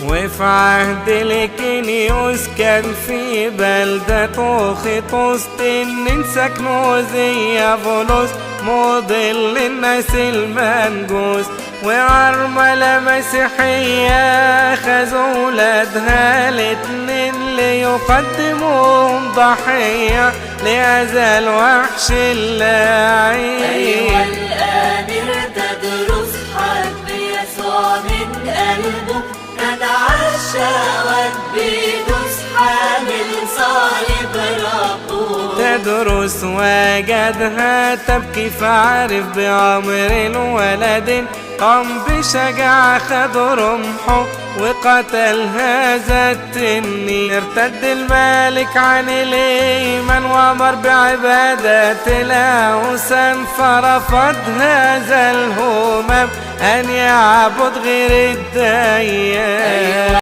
وفي عهد لكنيوس كان في بلدة طوخيطوس سكنوا زي بولس مضل للناس المنجوس، وعرملة مسيحية خذوا ولادها الاتنين ليقدموهم ضحية لهذا الوحش اللعين. أيوة الآن ارتدرس حب يسوع من قلبه، كان عالشهوات بيدوس حامل صليب ربه. تدرس وجدها تبكي فعرف بأمر الولد، قام بشجاعة خد رمحه وقتل هذا التنين. ارتد الملك عن الإيمان وأمر بعبادة الأوثان، فرفض هذا الهمام أن يعبد غير الديان.